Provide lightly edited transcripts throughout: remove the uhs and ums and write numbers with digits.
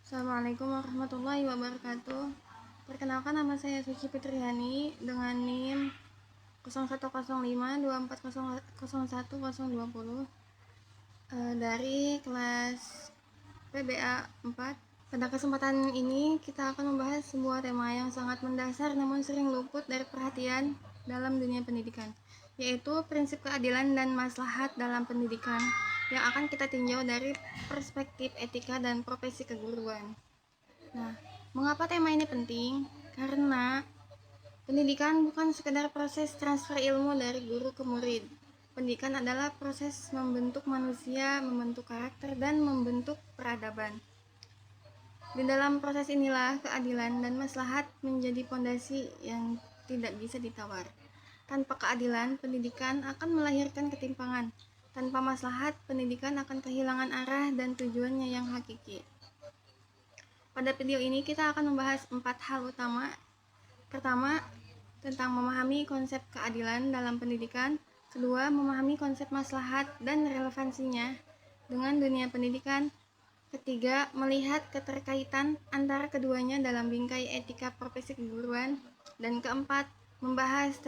Assalamualaikum warahmatullahi wabarakatuh. Perkenalkan, nama saya Suci Fitriani dengan NIM 010524001020 dari kelas PBA 4. Pada kesempatan ini kita akan membahas sebuah tema yang sangat mendasar namun sering luput dari perhatian dalam dunia pendidikan, yaitu prinsip keadilan dan maslahat dalam pendidikan yang akan kita tinjau dari perspektif etika dan profesi keguruan. Nah, mengapa tema ini penting? Karena pendidikan bukan sekedar proses transfer ilmu dari guru ke murid. Pendidikan adalah proses membentuk manusia, membentuk karakter, dan membentuk peradaban. Di dalam proses inilah keadilan dan maslahat menjadi fondasi yang tidak bisa ditawar. Tanpa keadilan, pendidikan akan melahirkan ketimpangan. Tanpa maslahat, pendidikan akan kehilangan arah dan tujuannya yang hakiki. Pada video ini kita akan membahas 4 hal utama. Pertama, tentang memahami konsep keadilan dalam pendidikan. Kedua, memahami konsep maslahat dan relevansinya dengan dunia pendidikan. Ketiga, melihat keterkaitan antara keduanya dalam bingkai etika profesi keguruan. Dan keempat, membahas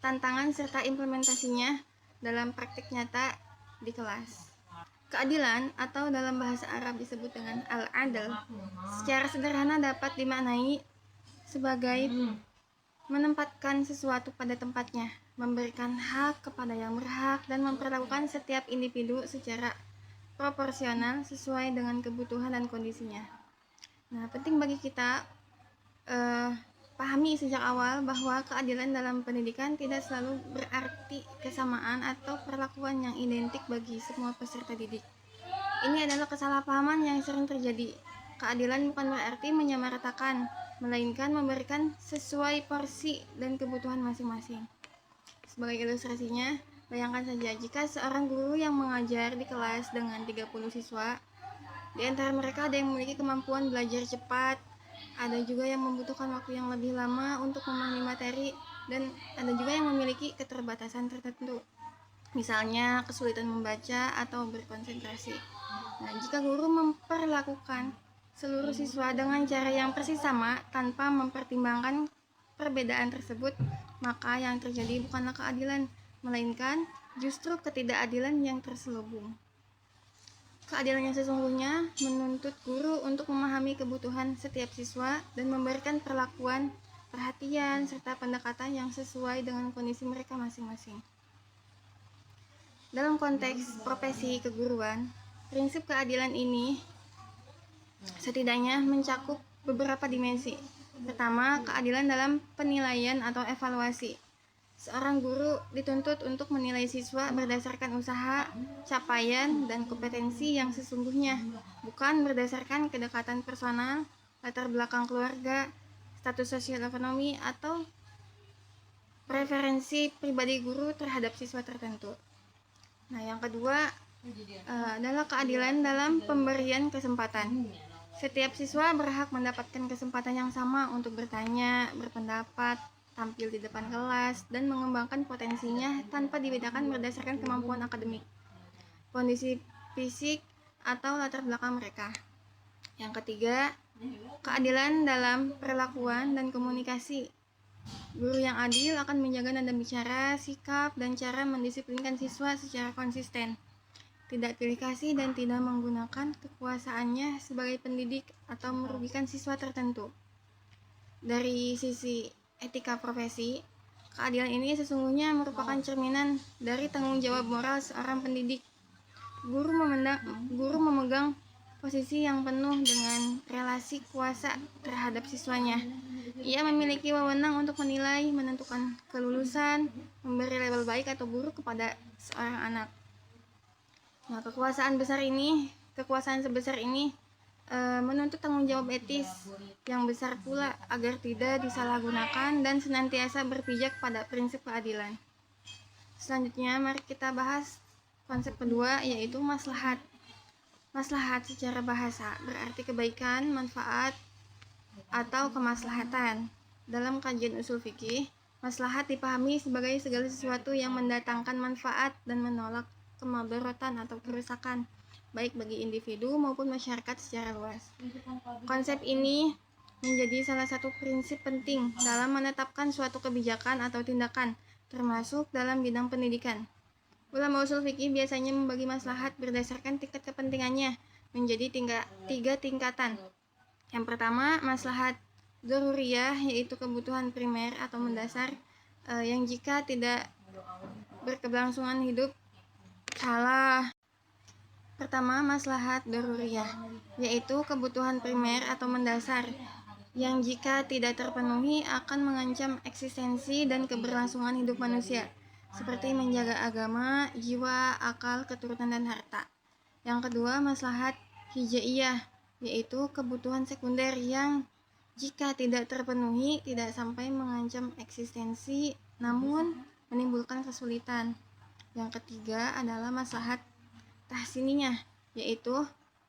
tantangan serta implementasinya dalam praktik nyata di kelas. Keadilan atau dalam bahasa Arab disebut dengan al-adl secara sederhana dapat dimaknai sebagai menempatkan sesuatu pada tempatnya, memberikan hak kepada yang berhak, dan memperlakukan setiap individu secara proporsional sesuai dengan kebutuhan dan kondisinya. Nah, penting bagi kita pahami sejak awal bahwa keadilan dalam pendidikan tidak selalu berarti kesamaan atau perlakuan yang identik bagi semua peserta didik. Ini adalah kesalahpahaman yang sering terjadi. Keadilan bukan berarti menyamaratakan, melainkan memberikan sesuai porsi dan kebutuhan masing-masing. Sebagai ilustrasinya, bayangkan saja jika seorang guru yang mengajar di kelas dengan 30 siswa, di antara mereka ada yang memiliki kemampuan belajar cepat, ada juga yang membutuhkan waktu yang lebih lama untuk memahami materi, dan ada juga yang memiliki keterbatasan tertentu, misalnya kesulitan membaca atau berkonsentrasi. Nah, jika guru memperlakukan seluruh siswa dengan cara yang persis sama tanpa mempertimbangkan perbedaan tersebut, maka yang terjadi bukanlah keadilan, melainkan justru ketidakadilan yang terselubung. Keadilan yang sesungguhnya menuntut guru untuk memahami kebutuhan setiap siswa dan memberikan perlakuan, perhatian, serta pendekatan yang sesuai dengan kondisi mereka masing-masing. Dalam konteks profesi keguruan, prinsip keadilan ini setidaknya mencakup beberapa dimensi. Pertama, keadilan dalam penilaian atau evaluasi. Seorang guru dituntut untuk menilai siswa berdasarkan usaha, capaian, dan kompetensi yang sesungguhnya, bukan berdasarkan kedekatan personal, latar belakang keluarga, status sosial ekonomi, atau preferensi pribadi guru terhadap siswa tertentu. Nah, yang kedua adalah keadilan dalam pemberian kesempatan. Setiap siswa berhak mendapatkan kesempatan yang sama untuk bertanya, berpendapat, tampil di depan kelas, dan mengembangkan potensinya tanpa dibedakan berdasarkan kemampuan akademik, kondisi fisik, atau latar belakang mereka. Yang ketiga, keadilan dalam perlakuan dan komunikasi. Guru yang adil akan menjaga nada bicara, sikap, dan cara mendisiplinkan siswa secara konsisten, tidak pilih kasih, dan tidak menggunakan kekuasaannya sebagai pendidik atau merugikan siswa tertentu. Dari sisi etika profesi, keadilan ini sesungguhnya merupakan cerminan dari tanggung jawab moral seorang pendidik. Guru memegang posisi yang penuh dengan relasi kuasa terhadap siswanya. Ia memiliki wewenang untuk menilai, menentukan kelulusan, memberi label baik atau buruk kepada seorang anak. Nah, kekuasaan sebesar ini menuntut tanggung jawab etis yang besar pula agar tidak disalahgunakan dan senantiasa berpijak pada prinsip keadilan. Selanjutnya, mari kita bahas konsep kedua, yaitu maslahat. Maslahat secara bahasa berarti kebaikan, manfaat, atau kemaslahatan. Dalam kajian usul fikih, maslahat dipahami sebagai segala sesuatu yang mendatangkan manfaat dan menolak kemadaratan atau kerusakan. baik bagi individu maupun masyarakat secara luas. Konsep ini menjadi salah satu prinsip penting dalam menetapkan suatu kebijakan atau tindakan, termasuk dalam bidang pendidikan. Ulama usul fikih biasanya membagi maslahat berdasarkan tingkat kepentingannya menjadi tiga tingkatan. Yang pertama, maslahat daruriyah, yaitu kebutuhan primer atau mendasar yang jika tidak berkeberlangsungan hidup. Pertama, maslahat daruriyah, yaitu kebutuhan primer atau mendasar yang jika tidak terpenuhi akan mengancam eksistensi dan keberlangsungan hidup manusia, seperti menjaga agama, jiwa, akal, keturunan, dan harta. Yang kedua, maslahat hijaiyah, yaitu kebutuhan sekunder yang jika tidak terpenuhi tidak sampai mengancam eksistensi namun menimbulkan kesulitan. Yang ketiga adalah maslahat tahsiniyah, yaitu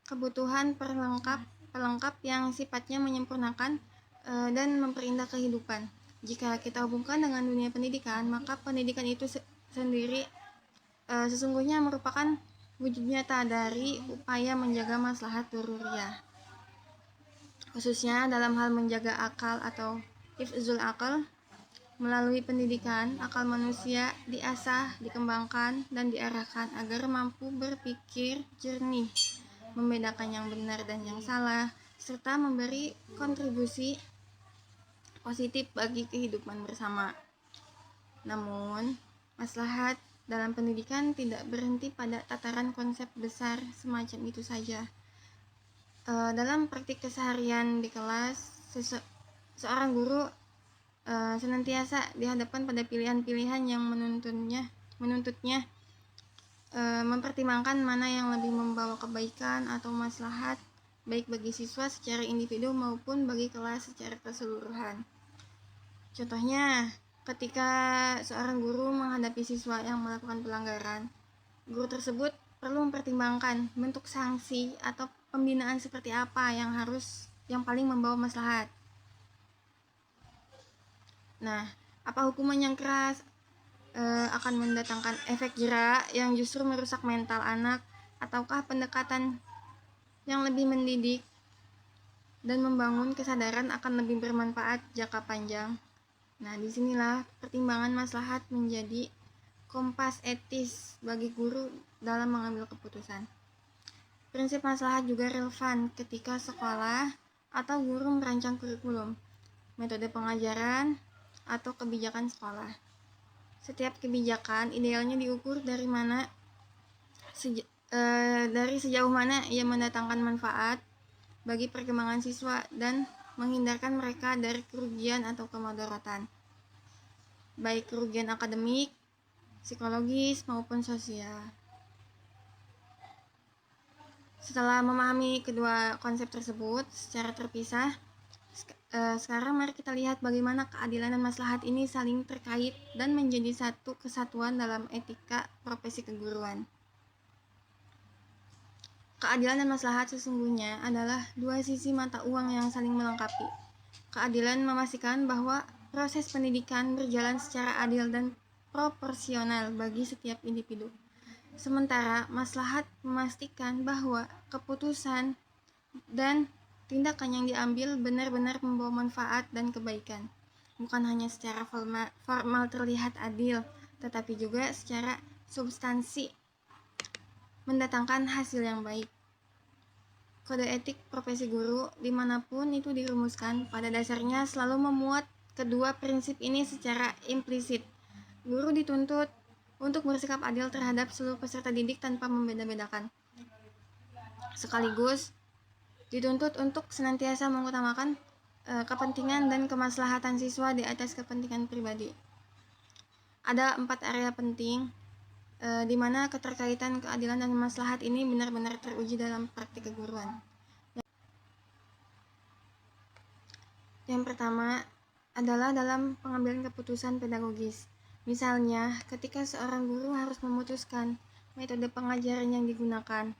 kebutuhan pelengkap yang sifatnya menyempurnakan dan memperindah kehidupan. Jika kita hubungkan dengan dunia pendidikan, maka pendidikan itu sendiri sesungguhnya merupakan wujud nyata dari upaya menjaga maslahat daruriyah, khususnya dalam hal menjaga akal atau hifzul akal. Melalui pendidikan, akal manusia diasah, dikembangkan, dan diarahkan agar mampu berpikir jernih, membedakan yang benar dan yang salah, serta memberi kontribusi positif bagi kehidupan bersama. Namun, maslahat dalam pendidikan tidak berhenti pada tataran konsep besar semacam itu saja. Dalam praktik keseharian di kelas, seorang guru senantiasa dihadapkan pada pilihan-pilihan yang menuntutnya mempertimbangkan mana yang lebih membawa kebaikan atau maslahat baik bagi siswa secara individu maupun bagi kelas secara keseluruhan. Contohnya, ketika seorang guru menghadapi siswa yang melakukan pelanggaran, guru tersebut perlu mempertimbangkan bentuk sanksi atau pembinaan seperti apa yang paling membawa maslahat. Nah, apa hukuman yang keras akan mendatangkan efek jera yang justru merusak mental anak, ataukah pendekatan yang lebih mendidik dan membangun kesadaran akan lebih bermanfaat jangka panjang? Nah, disinilah pertimbangan maslahat menjadi kompas etis bagi guru dalam mengambil keputusan. Prinsip maslahat juga relevan ketika sekolah atau guru merancang kurikulum, metode pengajaran, atau kebijakan sekolah. Setiap kebijakan idealnya diukur dari sejauh mana ia mendatangkan manfaat bagi perkembangan siswa dan menghindarkan mereka dari kerugian atau kemudaratan, baik kerugian akademik, psikologis, maupun sosial. Setelah memahami kedua konsep tersebut secara terpisah, sekarang mari kita lihat bagaimana keadilan dan maslahat ini saling terkait dan menjadi satu kesatuan dalam etika profesi keguruan. Keadilan dan maslahat sesungguhnya adalah dua sisi mata uang yang saling melengkapi. Keadilan memastikan bahwa proses pendidikan berjalan secara adil dan proporsional bagi setiap individu. Sementara maslahat memastikan bahwa keputusan dan tindakan yang diambil benar-benar membawa manfaat dan kebaikan, bukan hanya secara formal terlihat adil, tetapi juga secara substansi mendatangkan hasil yang baik. Kode etik profesi guru dimanapun itu dirumuskan, pada dasarnya selalu memuat kedua prinsip ini secara implisit. Guru dituntut untuk bersikap adil terhadap seluruh peserta didik tanpa membeda-bedakan. Sekaligus dituntut untuk senantiasa mengutamakan kepentingan dan kemaslahatan siswa di atas kepentingan pribadi. Ada 4 area penting di mana keterkaitan keadilan dan maslahat ini benar-benar teruji dalam praktik keguruan. Yang pertama adalah dalam pengambilan keputusan pedagogis. Misalnya, ketika seorang guru harus memutuskan metode pengajaran yang digunakan.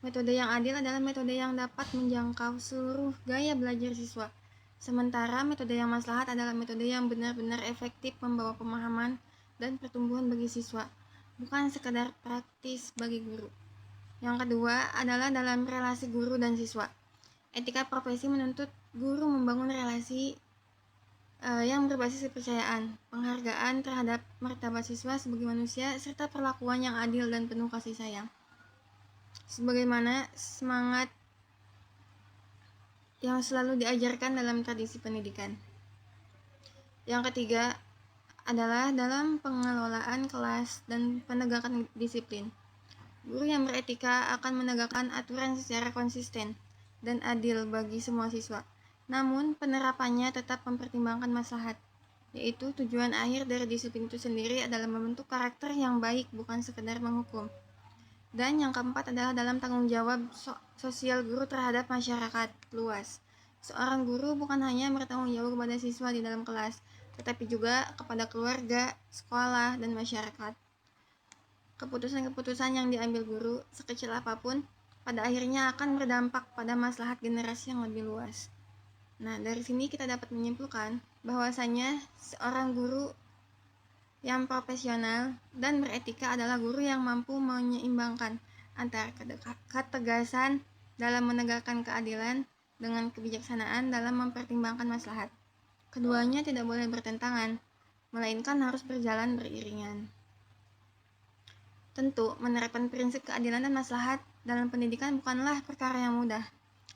Metode yang adil adalah metode yang dapat menjangkau seluruh gaya belajar siswa. Sementara metode yang maslahat adalah metode yang benar-benar efektif membawa pemahaman dan pertumbuhan bagi siswa, bukan sekadar praktis bagi guru. Yang kedua adalah dalam relasi guru dan siswa. Etika profesi menuntut guru membangun relasi yang berbasis kepercayaan, penghargaan terhadap martabat siswa sebagai manusia, serta perlakuan yang adil dan penuh kasih sayang. Sebagaimana semangat yang selalu diajarkan dalam tradisi pendidikan. Yang ketiga adalah dalam pengelolaan kelas dan penegakan disiplin. Guru yang beretika akan menegakkan aturan secara konsisten dan adil bagi semua siswa. Namun, penerapannya tetap mempertimbangkan maslahat, yaitu tujuan akhir dari disiplin itu sendiri adalah membentuk karakter yang baik, bukan sekedar menghukum. Dan yang keempat adalah dalam tanggung jawab sosial guru terhadap masyarakat luas. Seorang guru bukan hanya bertanggung jawab kepada siswa di dalam kelas, tetapi juga kepada keluarga, sekolah, dan masyarakat. Keputusan-keputusan yang diambil guru, sekecil apapun, pada akhirnya akan berdampak pada maslahat generasi yang lebih luas. Nah, dari sini kita dapat menyimpulkan bahwasanya seorang guru yang profesional dan beretika adalah guru yang mampu menyeimbangkan antara ketegasan dalam menegakkan keadilan dengan kebijaksanaan dalam mempertimbangkan maslahat. Keduanya tidak boleh bertentangan, melainkan harus berjalan beriringan. Tentu, menerapkan prinsip keadilan dan maslahat dalam pendidikan bukanlah perkara yang mudah.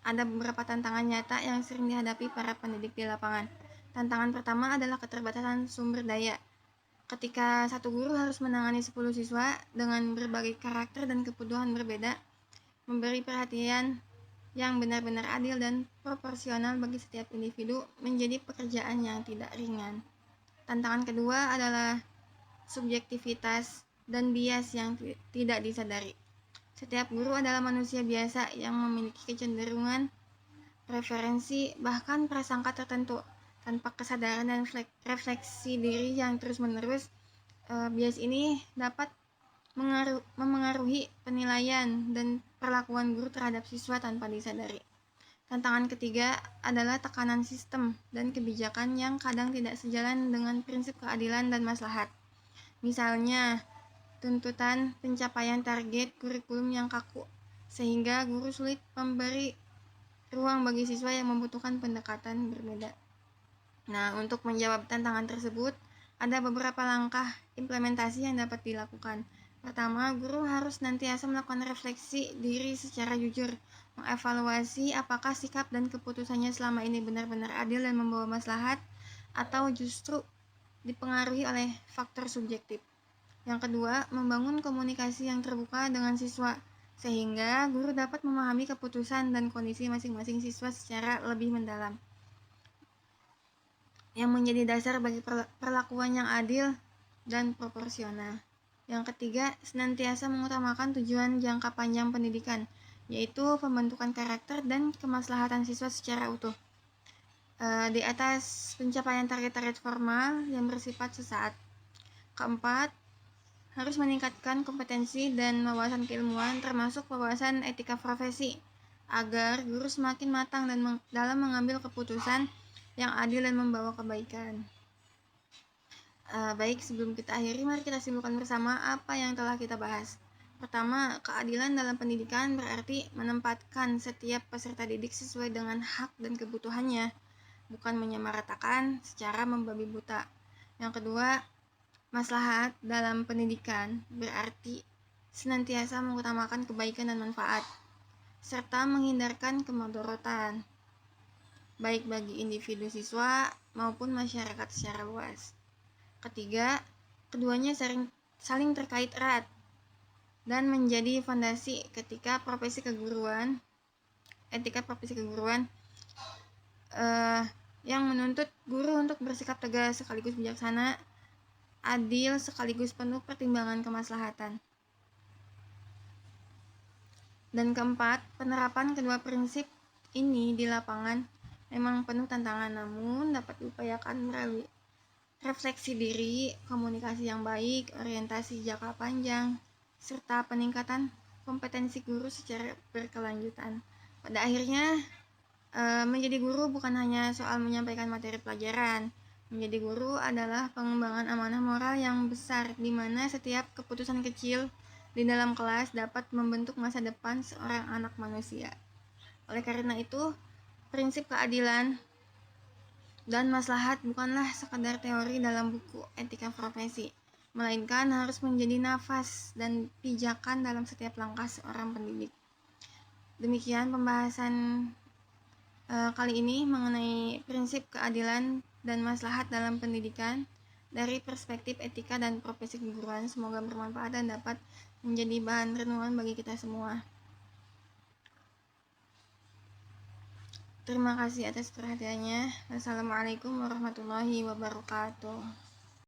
Ada beberapa tantangan nyata yang sering dihadapi para pendidik di lapangan. Tantangan pertama adalah keterbatasan sumber daya. Ketika satu guru harus menangani 10 siswa dengan berbagai karakter dan kebutuhan berbeda, memberi perhatian yang benar-benar adil dan proporsional bagi setiap individu menjadi pekerjaan yang tidak ringan. Tantangan kedua adalah subjektivitas dan bias yang tidak disadari. Setiap guru adalah manusia biasa yang memiliki kecenderungan, preferensi, bahkan prasangka tertentu. Tanpa kesadaran dan refleksi diri yang terus-menerus, bias ini dapat memengaruhi penilaian dan perlakuan guru terhadap siswa tanpa disadari. Tantangan ketiga adalah tekanan sistem dan kebijakan yang kadang tidak sejalan dengan prinsip keadilan dan maslahat. Misalnya, tuntutan pencapaian target kurikulum yang kaku, sehingga guru sulit memberi ruang bagi siswa yang membutuhkan pendekatan berbeda. Nah, untuk menjawab tantangan tersebut, ada beberapa langkah implementasi yang dapat dilakukan. Pertama, guru harus nantiasa melakukan refleksi diri secara jujur, mengevaluasi apakah sikap dan keputusannya selama ini benar-benar adil dan membawa maslahat, atau justru dipengaruhi oleh faktor subjektif. Yang kedua, membangun komunikasi yang terbuka dengan siswa, sehingga guru dapat memahami keputusan dan kondisi masing-masing siswa secara lebih mendalam, yang menjadi dasar bagi perlakuan yang adil dan proporsional. Yang ketiga, senantiasa mengutamakan tujuan jangka panjang pendidikan, yaitu pembentukan karakter dan kemaslahatan siswa secara utuh, di atas pencapaian target-target formal yang bersifat sesaat. Keempat, harus meningkatkan kompetensi dan wawasan keilmuan, termasuk wawasan etika profesi, agar guru semakin matang dan dalam mengambil keputusan yang adil dan membawa kebaikan. Baik, sebelum kita akhiri, mari kita simpulkan bersama apa yang telah kita bahas. Pertama, keadilan dalam pendidikan berarti menempatkan setiap peserta didik sesuai dengan hak dan kebutuhannya, bukan menyamaratakan secara membabi buta. Yang kedua, maslahat dalam pendidikan berarti senantiasa mengutamakan kebaikan dan manfaat, serta menghindarkan kemadharatan, baik bagi individu siswa maupun masyarakat secara luas. Ketiga, keduanya saling terkait erat dan menjadi fondasi ketika etika profesi keguruan yang menuntut guru untuk bersikap tegas sekaligus bijaksana, adil sekaligus penuh pertimbangan kemaslahatan. Dan keempat, penerapan kedua prinsip ini di lapangan memang penuh tantangan, namun dapat diupayakan melalui refleksi diri, komunikasi yang baik, orientasi jangka panjang, serta peningkatan kompetensi guru secara berkelanjutan. Pada akhirnya, menjadi guru bukan hanya soal menyampaikan materi pelajaran. Menjadi guru adalah pengembangan amanah moral yang besar, di mana setiap keputusan kecil di dalam kelas dapat membentuk masa depan seorang anak manusia. Oleh karena itu, prinsip keadilan dan maslahat bukanlah sekadar teori dalam buku etika profesi, melainkan harus menjadi nafas dan pijakan dalam setiap langkah seorang pendidik. Demikian pembahasan kali ini mengenai prinsip keadilan dan maslahat dalam pendidikan dari perspektif etika dan profesi keguruan. Semoga bermanfaat dan dapat menjadi bahan renungan bagi kita semua. Terima kasih atas perhatiannya. Wassalamualaikum warahmatullahi wabarakatuh.